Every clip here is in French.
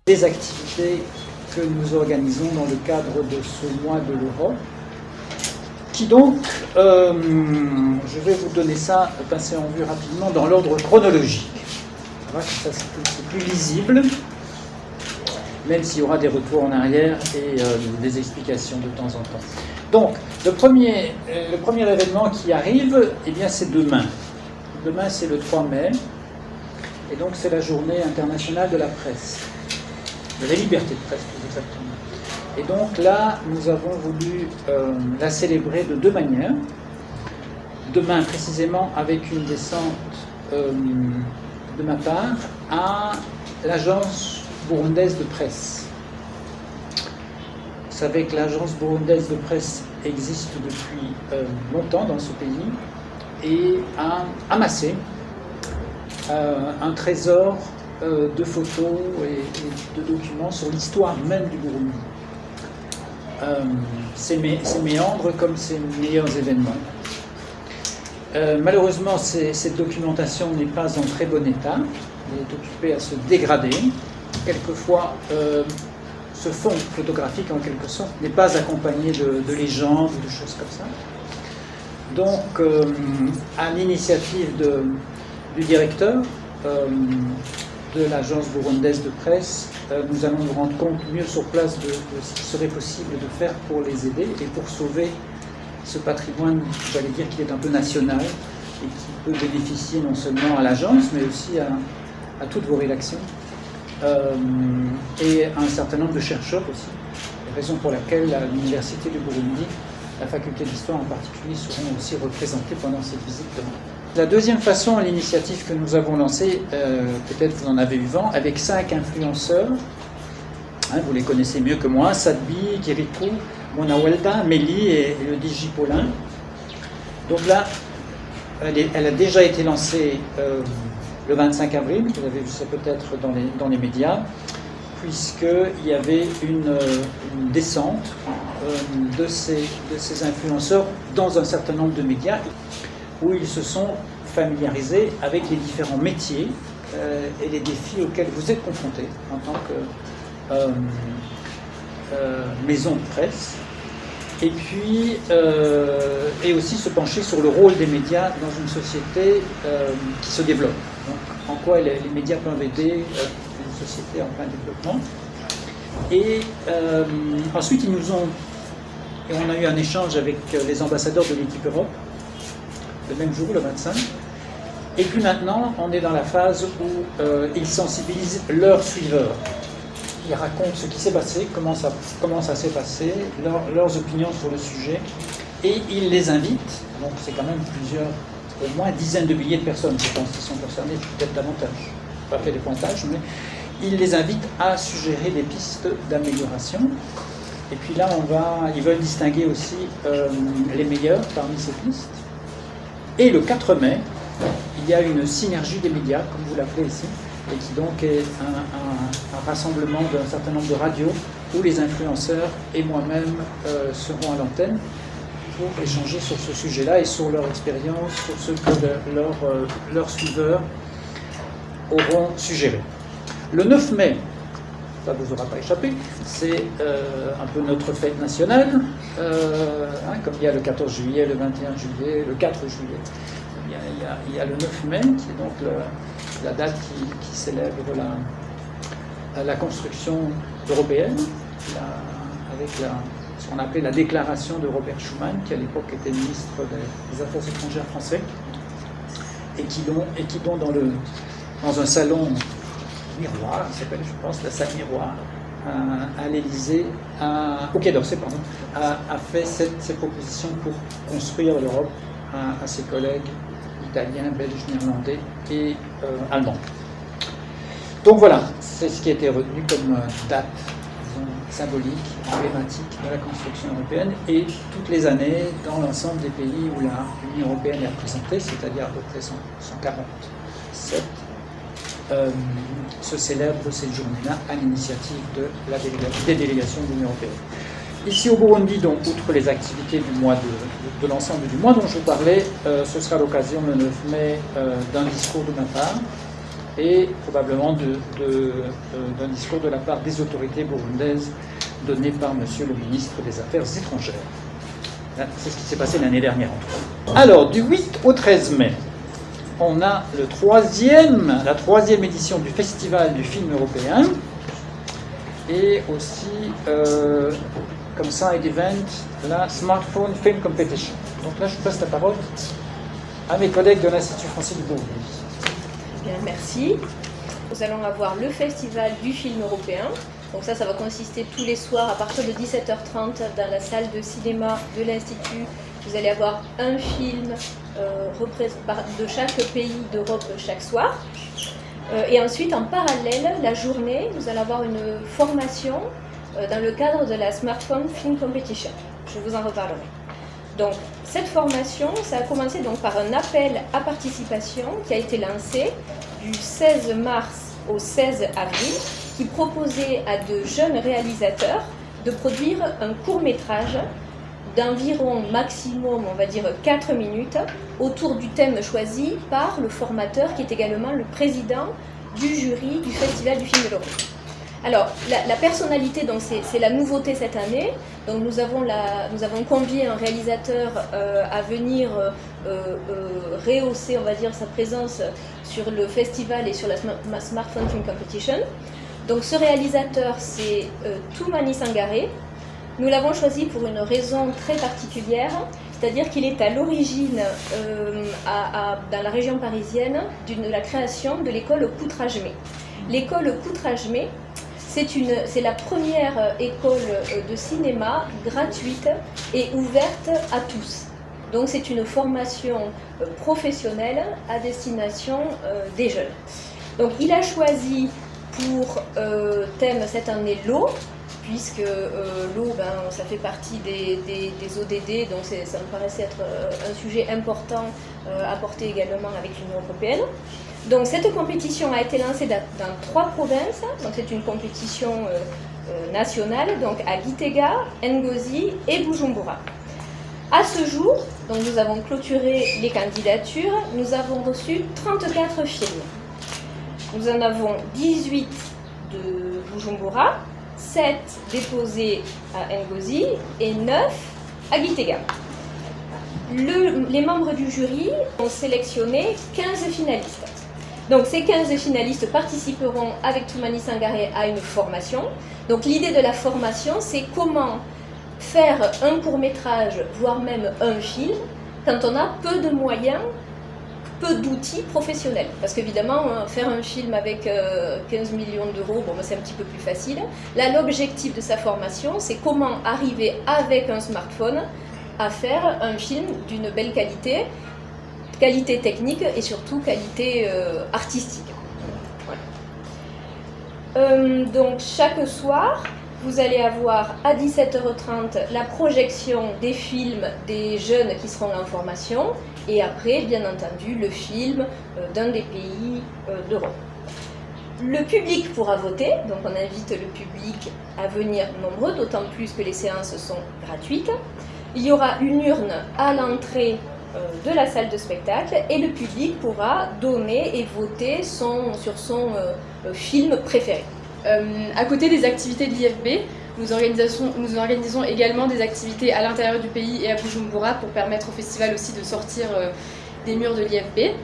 des activités que nous organisons dans le cadre de ce mois de l'Europe, qui donc, je vais vous donner ça, passer en vue rapidement dans l'ordre chronologique. Voilà, ça c'est plus lisible, même s'il y aura des retours en arrière et des explications de temps en temps. Donc, le premier événement qui arrive, eh bien, c'est demain. Demain, c'est le 3 mai, et donc c'est la journée internationale de la presse, de la liberté de presse, plus exactement. Et donc là, nous avons voulu la célébrer de deux manières. Demain, précisément, avec une descente de ma part à l'agence burundaise de presse. Vous savez que l'agence burundaise de presse existe depuis longtemps dans ce pays et a amassé un trésor de photos et de documents sur l'histoire même du Burundi. Ses méandres comme ses meilleurs événements. Malheureusement, cette documentation n'est pas en très bon état. Elle est occupée à se dégrader. Quelquefois, ce fond photographique, en quelque sorte, n'est pas accompagné de légendes ou de choses comme ça. Donc, à l'initiative du directeur de l'agence burundaise de presse, nous allons nous rendre compte mieux sur place de ce qu'il serait possible de faire pour les aider et pour sauver ce patrimoine, j'allais dire, qui est un peu national et qui peut bénéficier non seulement à l'agence, mais aussi à toutes vos rédactions et à un certain nombre de chercheurs aussi. Raison pour laquelle l'Université du Burundi, la faculté d'histoire en particulier, seront aussi représentées pendant cette visite demain. La deuxième façon, l'initiative que nous avons lancée, peut-être vous en avez eu vent, avec 5 influenceurs, hein, vous les connaissez mieux que moi, Sadbi, Kirikou, Monawelda, Mélie et le DJ Paulin. Donc là, elle a déjà été lancée le 25 avril, vous avez vu ça peut-être dans les médias, puisqu'il y avait une descente de ces influenceurs dans un certain nombre de médias, où ils se sont familiarisés avec les différents métiers et les défis auxquels vous êtes confrontés en tant que maison de presse, et puis et aussi se pencher sur le rôle des médias dans une société qui se développe. Donc, en quoi les médias peuvent aider une société en plein développement. Et ensuite, on a eu un échange avec les ambassadeurs de l'équipe Europe, le même jour, le 25. Et puis maintenant, on est dans la phase où ils sensibilisent leurs suiveurs. Ils racontent ce qui s'est passé, comment ça s'est passé, leurs opinions sur le sujet, et ils les invitent, donc c'est quand même au moins dizaines de milliers de personnes, je pense, qui sont concernées, peut-être davantage. Pas fait des pointages, mais ils les invitent à suggérer des pistes d'amélioration. Et puis là, ils veulent distinguer aussi les meilleurs parmi ces pistes. Et le 4 mai, il y a une synergie des médias, comme vous l'appelez ici, et qui donc est un rassemblement d'un certain nombre de radios où les influenceurs et moi-même seront à l'antenne pour échanger sur ce sujet-là et sur leur expérience, sur ce que leurs suiveurs auront suggéré. Le 9 mai, ça ne vous aura pas échappé, c'est un peu notre fête nationale, comme il y a le 14 juillet, le 21 juillet, le 4 juillet. Il y a le 9 mai, qui est donc la date qui célèbre la construction européenne, avec ce qu'on appelait la déclaration de Robert Schuman, qui à l'époque était ministre des Affaires étrangères français, et qui donc dans un salon miroir, il s'appelle, je pense, la salle miroir, à l'Élysée, au Quai d'Orsay, pardon, a fait ces propositions pour construire l'Europe à ses collègues italiens, belges, néerlandais et allemands. Donc voilà, c'est ce qui a été retenu comme date, disons, symbolique, emblématique de la construction européenne, et toutes les années, dans l'ensemble des pays où l'Union européenne est représentée, c'est-à-dire à peu près 147, se célèbre cette journée-là à l'initiative des délégations de l'Union européenne. Ici au Burundi, donc, outre les activités du mois de l'ensemble du mois dont je vous parlais, ce sera l'occasion le 9 mai d'un discours de ma part et probablement d'un discours de la part des autorités burundaises donné par monsieur le ministre des Affaires étrangères. C'est ce qui s'est passé l'année dernière. Alors, du 8 au 13 mai, on a la troisième édition du Festival du film européen et aussi, comme side event, la Smartphone Film Competition. Donc là, je passe la parole à mes collègues de l'Institut français du Burundi. Bien, merci. Nous allons avoir le Festival du film européen. Donc ça va consister tous les soirs à partir de 17h30 dans la salle de cinéma de l'Institut. Vous allez avoir un film de chaque pays d'Europe chaque soir. Et ensuite, en parallèle, la journée, vous allez avoir une formation dans le cadre de la Smartphone Film Competition. Je vous en reparlerai. Donc, cette formation, ça a commencé donc par un appel à participation qui a été lancé du 16 mars au 16 avril, qui proposait à de jeunes réalisateurs de produire un court-métrage d'environ maximum, on va dire 4 minutes, autour du thème choisi par le formateur qui est également le président du jury du Festival du film de l'Europe. Alors, la personnalité, donc c'est la nouveauté cette année. Donc nous avons convié un réalisateur à venir rehausser, on va dire, sa présence sur le festival et sur la Smartphone Film Competition. Donc ce réalisateur, c'est Toumani Sangaré. Nous l'avons choisi pour une raison très particulière, c'est-à-dire qu'il est à l'origine, dans la région parisienne, de la création de l'école Coutrajmé. L'école Coutrajmé, c'est la première école de cinéma gratuite et ouverte à tous. Donc c'est une formation professionnelle à destination des jeunes. Donc il a choisi pour thème cette année l'eau, puisque l'eau, ça fait partie des ODD, donc ça me paraissait être un sujet important à porter également avec l'Union européenne. Donc cette compétition a été lancée dans 3 provinces, donc c'est une compétition nationale, donc à Gitega, Ngozi et Bujumbura. À ce jour, donc nous avons clôturé les candidatures, nous avons reçu 34 films. Nous en avons 18 de Bujumbura, 7 déposés à Ngozi et 9 à Gitega. Les membres du jury ont sélectionné 15 finalistes. Donc ces 15 finalistes participeront avec Toumani Sangaré à une formation. Donc l'idée de la formation, c'est comment faire un court-métrage, voire même un film, quand on a peu de moyens, peu d'outils professionnels. Parce qu'évidemment, faire un film avec 15 millions d'euros, c'est un petit peu plus facile. Là, l'objectif de sa formation, c'est comment arriver avec un smartphone à faire un film d'une belle qualité technique et surtout qualité artistique. Voilà. Donc chaque soir, vous allez avoir à 17h30 la projection des films des jeunes qui seront en formation et après, bien entendu, le film d'un des pays d'Europe. Le public pourra voter, donc on invite le public à venir nombreux, d'autant plus que les séances sont gratuites. Il y aura une urne à l'entrée de la salle de spectacle et le public pourra donner et voter sur son film préféré. À côté des activités de l'IFB, nous organisons également des activités à l'intérieur du pays et à Bujumbura pour permettre au festival aussi de sortir des murs de l'IFB.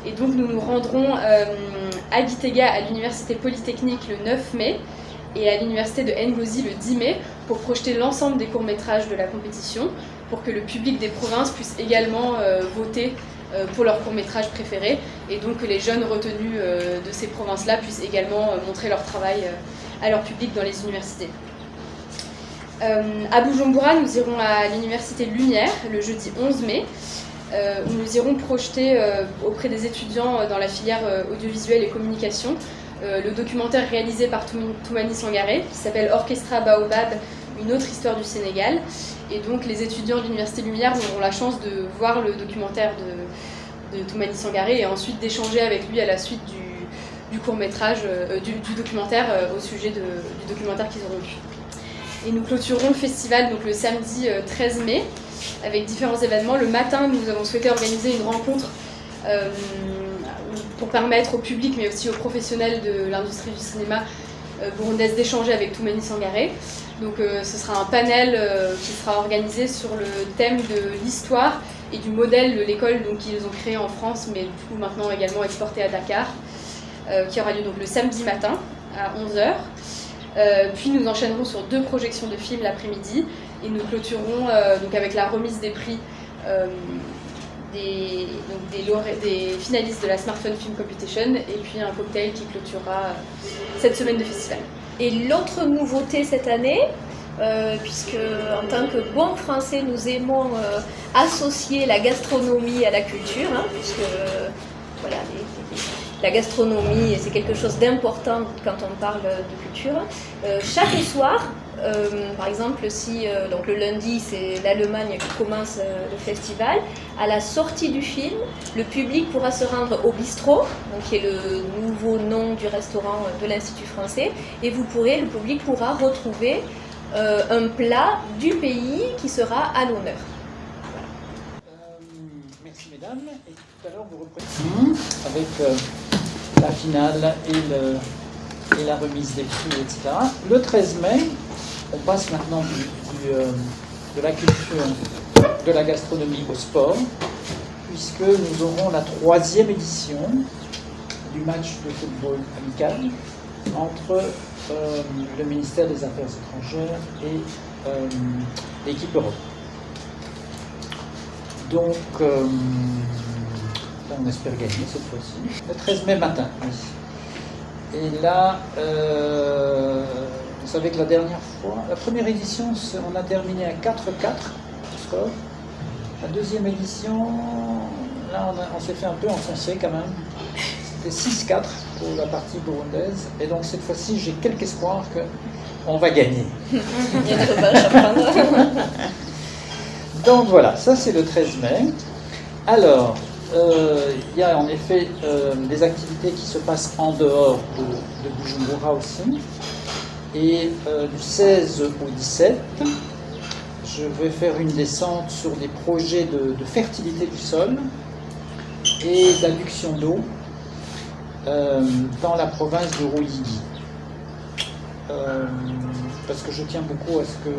Et donc nous nous rendrons à Gitega à l'université polytechnique le 9 mai et à l'université de Ngozi le 10 mai pour projeter l'ensemble des courts-métrages de la compétition pour que le public des provinces puisse également voter pour leurs courts-métrages préférés et donc que les jeunes retenus de ces provinces-là puissent également montrer leur travail à leur public dans les universités. À Bujumbura, nous irons à l'université Lumière le jeudi 11 mai où nous irons projeter auprès des étudiants dans la filière audiovisuelle et communication le documentaire réalisé par Toumani Sangaré qui s'appelle Orchestra Baobab, une autre histoire du Sénégal. Et donc les étudiants de l'Université Lumière auront la chance de voir le documentaire de Toumani Sangaré et ensuite d'échanger avec lui à la suite du court-métrage, du documentaire au sujet du documentaire qu'ils auront vu. Et nous clôturerons le festival donc, le samedi 13 mai avec différents événements. Le matin, nous avons souhaité organiser une rencontre où pour permettre au public, mais aussi aux professionnels de l'industrie du cinéma burundaise d'échanger avec Toumani Sangaré. Donc ce sera un panel qui sera organisé sur le thème de l'histoire et du modèle de l'école qu'ils ont créé en France, mais du coup maintenant également exporté à Dakar, qui aura lieu donc le samedi matin à 11h. Puis nous enchaînerons sur 2 projections de films l'après-midi et nous clôturerons donc avec la remise des prix des finalistes de la Smartphone Film Competition et puis un cocktail qui clôturera cette semaine de festival. Et l'autre nouveauté cette année, puisque en tant que bons Français, nous aimons associer la gastronomie à la culture, hein, puisque voilà, la gastronomie, c'est quelque chose d'important quand on parle de culture. Chaque soir, par exemple, si donc le lundi c'est l'Allemagne qui commence le festival, à la sortie du film, le public pourra se rendre au bistrot, donc qui est le nouveau nom du restaurant de l'Institut français, et le public pourra retrouver un plat du pays qui sera à l'honneur. Merci mesdames. Et tout à l'heure vous reprenez avec la finale et la remise des prix, etc. Le 13 mai, on passe maintenant de la culture, de la gastronomie au sport, puisque nous aurons la 3e édition du match de football amical entre le ministère des Affaires étrangères et l'équipe Europe. Donc, on espère gagner cette fois-ci. Le 13 mai matin, oui. Et là, vous savez que la dernière fois, la première édition, on a terminé à 4-4 score. La deuxième édition, là, on s'est fait un peu enfoncer quand même. C'était 6-4 pour la partie burundaise. Et donc, cette fois-ci, j'ai quelque espoir qu'on va gagner. Il y a une revanche à prendre. Donc voilà, ça c'est le 13 mai. Alors, il y a en effet des activités qui se passent en dehors de Bujumbura aussi. Et du 16 au 17, je vais faire une descente sur des projets de fertilité du sol et d'adduction d'eau dans la province de Ruyigi. Parce que je tiens beaucoup à ce que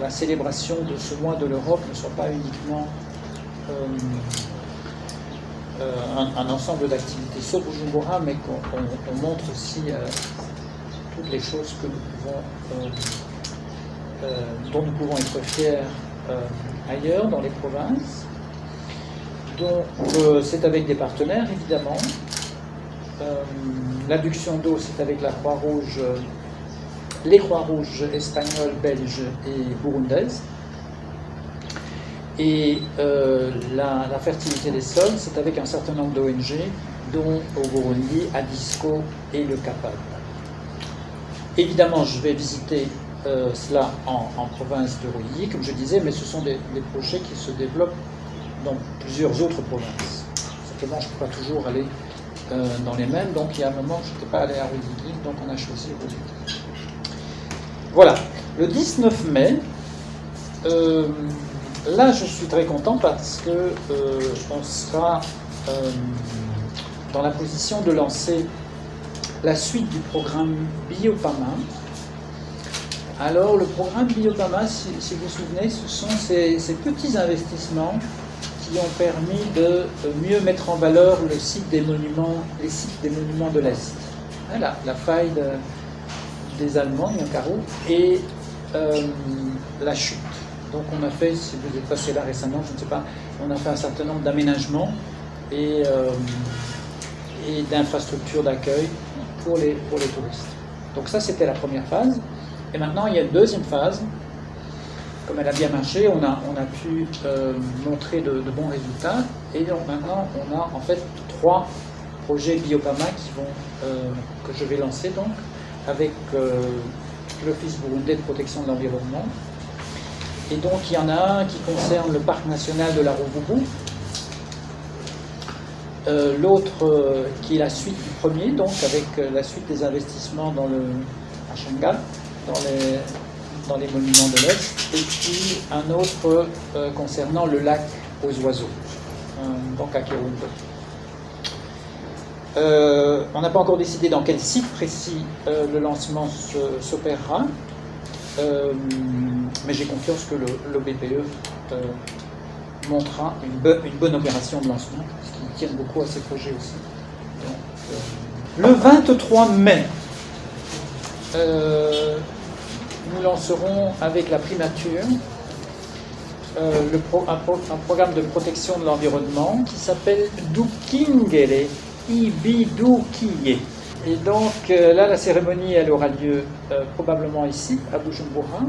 la célébration de ce mois de l'Europe ne soit pas uniquement un ensemble d'activités sur Bujumbura, mais qu'on montre aussi toutes les choses que nous pouvons, dont nous pouvons être fiers ailleurs, dans les provinces. Donc c'est avec des partenaires, évidemment. L'adduction d'eau, c'est avec la Croix-Rouge, les Croix-Rouges espagnoles, belges et burundaises. Et la fertilité des sols, c'est avec un certain nombre d'ONG, dont au Burundi, Adisco et le CAPAD. Évidemment, je vais visiter cela en province de Ruyigi, comme je disais, mais ce sont des projets qui se développent dans plusieurs autres provinces. Simplement, je ne peux pas toujours aller dans les mêmes, donc il y a un moment, je n'étais pas allé à Ruyigi, donc on a choisi Ruyigi. Voilà, le 19 mai, là je suis très content parce que on sera dans la position de lancer la suite du programme Biopama. Alors le programme Biopama, si vous vous souvenez, ce sont ces petits investissements qui ont permis de mieux mettre en valeur les sites des monuments de l'Est. Voilà, la faille des Allemands, Nyankaro, et la chute. Donc on a fait, si vous êtes passé là récemment, je ne sais pas, on a fait un certain nombre d'aménagements et d'infrastructures d'accueil pour les touristes. Donc ça, c'était la première phase. Et maintenant, il y a une deuxième phase. Comme elle a bien marché, on a pu montrer de bons résultats. Et donc maintenant, on a en fait 3 projets Biopama que je vais lancer donc avec l'Office burundais de protection de l'environnement. Et donc il y en a un qui concerne le parc national de la Ruvubu, l'autre qui est la suite du premier, donc avec la suite des investissements à Shanghai, dans les monuments de l'Est, et puis un autre concernant le lac aux oiseaux, donc à Kirumba. On n'a pas encore décidé dans quel site précis le lancement s'opérera, mais j'ai confiance que le BPE montrera une bonne opération de lancement, parce qu'ils tiennent beaucoup à ces projets aussi. Donc, le 23 mai, nous lancerons avec la primature un programme de protection de l'environnement qui s'appelle Dukingere Ibidukiye. Et donc là, la cérémonie, elle aura lieu probablement ici, à Bujumbura.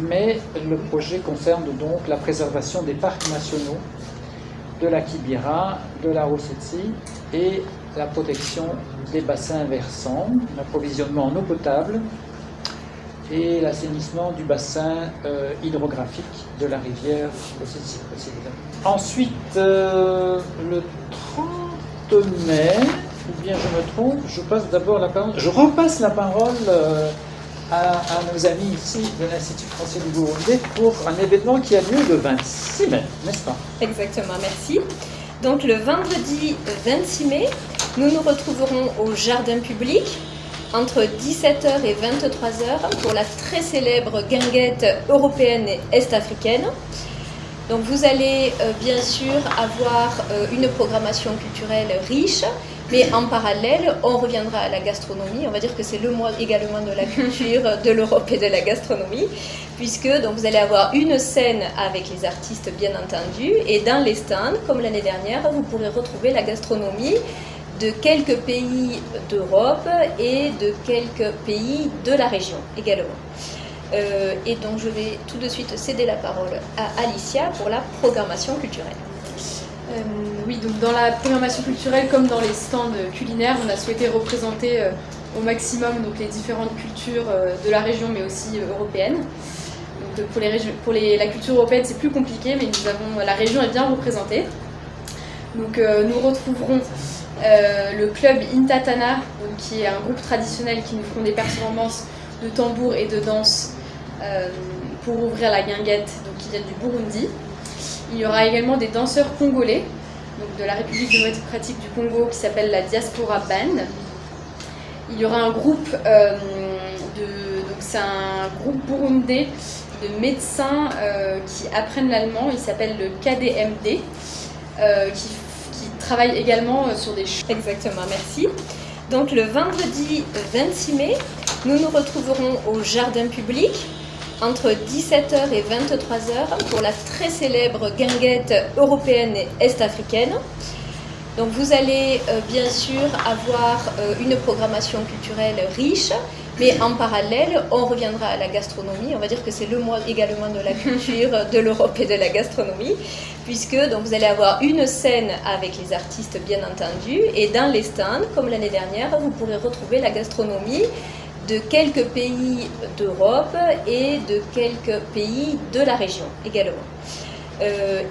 Mais le projet concerne donc la préservation des parcs nationaux de la Kibira, de la Rusizi et la protection des bassins versants, l'approvisionnement en eau potable et l'assainissement du bassin hydrographique de la rivière Rusizi. Ensuite, le 30 mai, ou bien je me trompe, je repasse la parole à nos amis ici de l'Institut français du Burundi pour un événement qui a lieu le 26 mai, n'est-ce pas? Exactement, merci. Donc le vendredi 26 mai, nous nous retrouverons au jardin public entre 17h et 23h pour la très célèbre guinguette européenne et est-africaine. Donc vous allez bien sûr avoir une programmation culturelle riche, mais en parallèle, on reviendra à la gastronomie. On va dire que c'est le mois également de la culture, de l'Europe et de la gastronomie, puisque donc, vous allez avoir une scène avec les artistes bien entendu, et dans les stands, comme l'année dernière, vous pourrez retrouver la gastronomie de quelques pays d'Europe et de quelques pays de la région également. Et donc je vais tout de suite céder la parole à Alicia pour la programmation culturelle. Oui, donc dans la programmation culturelle comme dans les stands culinaires, on a souhaité représenter au maximum donc, les différentes cultures de la région mais aussi européenne. Donc, la culture européenne c'est plus compliqué, mais la région est bien représentée. Donc nous retrouverons le club Intatana, donc, qui est un groupe traditionnel qui nous font des performances de tambour et de danse pour ouvrir la guinguette, donc qui vient du Burundi. Il y aura également des danseurs congolais, donc de la République démocratique du Congo, qui s'appelle la Diaspora Band. Il y aura un groupe c'est un groupe burundais de médecins qui apprennent l'allemand. Il s'appelle le KDMD, qui travaille également sur des chants. Exactement, merci. Donc le vendredi 26 mai, nous nous retrouverons au jardin public entre 17h et 23h pour la très célèbre guinguette européenne et est-africaine. Donc vous allez bien sûr avoir une programmation culturelle riche, mais en parallèle, on reviendra à la gastronomie. On va dire que c'est le mois également de la culture, de l'Europe et de la gastronomie, puisque donc, vous allez avoir une scène avec les artistes bien entendu, et dans les stands, comme l'année dernière, vous pourrez retrouver la gastronomie de quelques pays d'Europe et de quelques pays de la région également.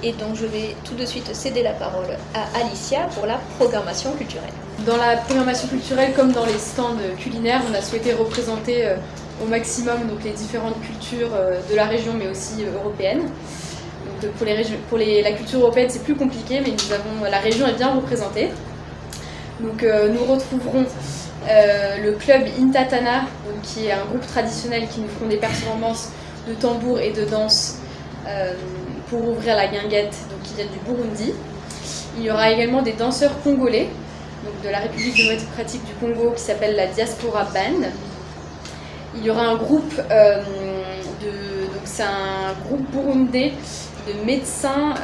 Et donc je vais tout de suite céder la parole à Alicia pour la programmation culturelle. Dans la programmation culturelle comme dans les stands culinaires, on a souhaité représenter au maximum donc, les différentes cultures de la région mais aussi européenne. Donc, la culture européenne c'est plus compliqué, mais la région est bien représentée. Donc nous retrouverons le club Intatana, donc, qui est un groupe traditionnel qui nous font des performances de tambour et de danse pour ouvrir la guinguette, donc, qui vient du Burundi. Il y aura également des danseurs congolais, donc, de la République démocratique du Congo, qui s'appelle la Diaspora Band. Il y aura un groupe c'est un groupe burundais de médecins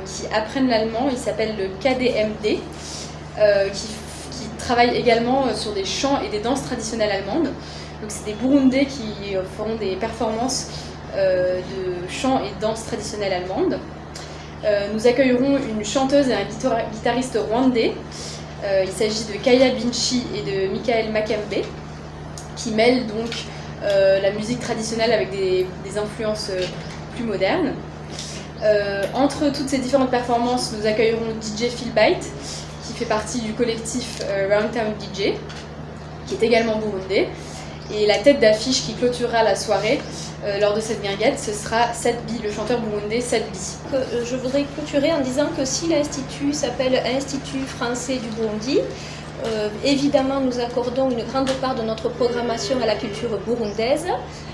qui apprennent l'allemand. Il s'appelle le KDMD, qui travaille également sur des chants et des danses traditionnelles allemandes. Donc c'est des Burundais qui feront des performances de chants et danses traditionnelles allemandes. Nous accueillerons une chanteuse et un guitariste rwandais. Il s'agit de Kaya Binchi et de Michael Makembe, qui mêlent donc la musique traditionnelle avec des influences plus modernes. Entre toutes ces différentes performances, nous accueillerons DJ Philbite, qui fait partie du collectif Roundtown DJ, qui est également burundais. Et la tête d'affiche qui clôturera la soirée lors de cette guinguette, ce sera Sadbi, le chanteur burundais Sadbi. Je voudrais clôturer en disant que si l'Institut s'appelle Institut français du Burundi, évidemment nous accordons une grande part de notre programmation à la culture burundaise,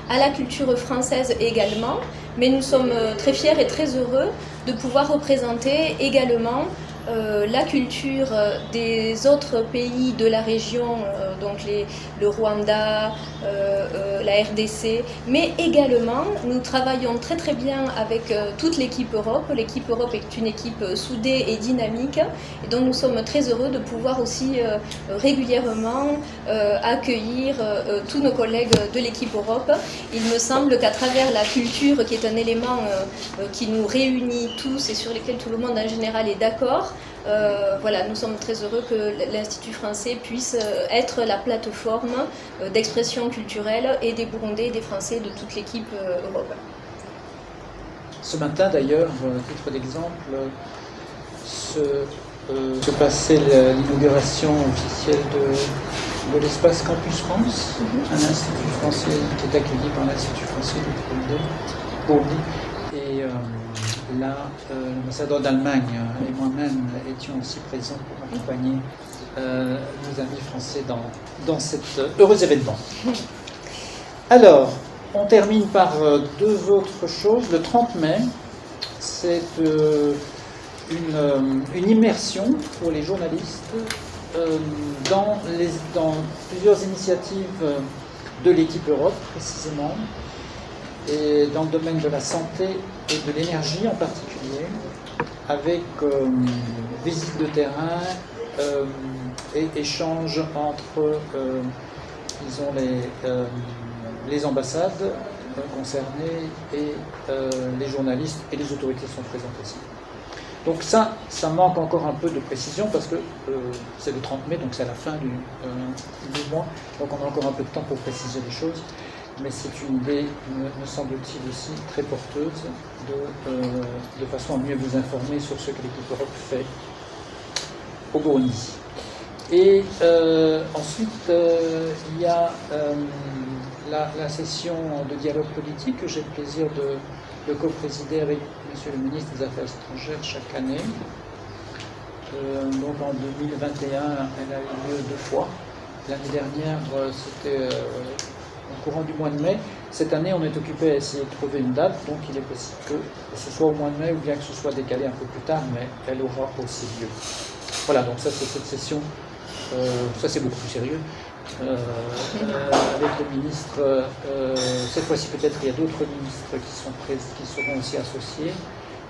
à la culture française également, mais nous sommes très fiers et très heureux de pouvoir représenter également la culture des autres pays de la région, donc le Rwanda, la RDC, mais également nous travaillons très très bien avec toute l'équipe Europe. L'équipe Europe est une équipe soudée et dynamique, et donc nous sommes très heureux de pouvoir aussi régulièrement accueillir tous nos collègues de l'équipe Europe. Il me semble qu'à travers la culture, qui est un élément qui nous réunit tous et sur lequel tout le monde en général est d'accord, voilà, nous sommes très heureux que l'Institut français puisse être la plateforme d'expression culturelle et des Burundais et des Français de toute l'équipe Europe. Ce matin d'ailleurs, à titre d'exemple, se passait l'inauguration officielle de l'espace Campus France, un institut français qui est accueilli par l'Institut français du Burundi. Et là, l'ambassadeur d'Allemagne et moi-même étions aussi présents pour accompagner nos amis français dans cet heureux événement. Alors, on termine par deux autres choses. Le 30 mai, c'est une immersion pour les journalistes dans plusieurs initiatives de l'équipe Europe, précisément, et dans le domaine de la santé et de l'énergie en particulier, avec visite de terrain et échange entre disons les ambassades concernées et les journalistes, et les autorités sont présentes aussi. Donc ça manque encore un peu de précision parce que c'est le 30 mai, donc c'est à la fin du mois, donc on a encore un peu de temps pour préciser les choses. Mais c'est une idée, me semble-t-il aussi, très porteuse de façon à mieux vous informer sur ce que l'équipe Europe fait au Burundi. Et ensuite, il y a la session de dialogue politique que j'ai le plaisir de co-présider avec Monsieur le ministre des Affaires étrangères chaque année. Donc en 2021, elle a eu lieu 2 fois. L'année dernière, c'était au courant du mois de mai. Cette année, on est occupé à essayer de trouver une date, donc il est possible que ce soit au mois de mai ou bien que ce soit décalé un peu plus tard, mais elle aura aussi lieu. Voilà, donc ça c'est cette session, ça c'est beaucoup plus sérieux, avec le ministre, cette fois-ci peut-être il y a d'autres ministres qui seront aussi associés,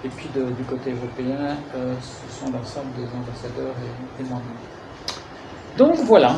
et puis du côté européen, ce sont l'ensemble des ambassadeurs et moi-même. Donc voilà.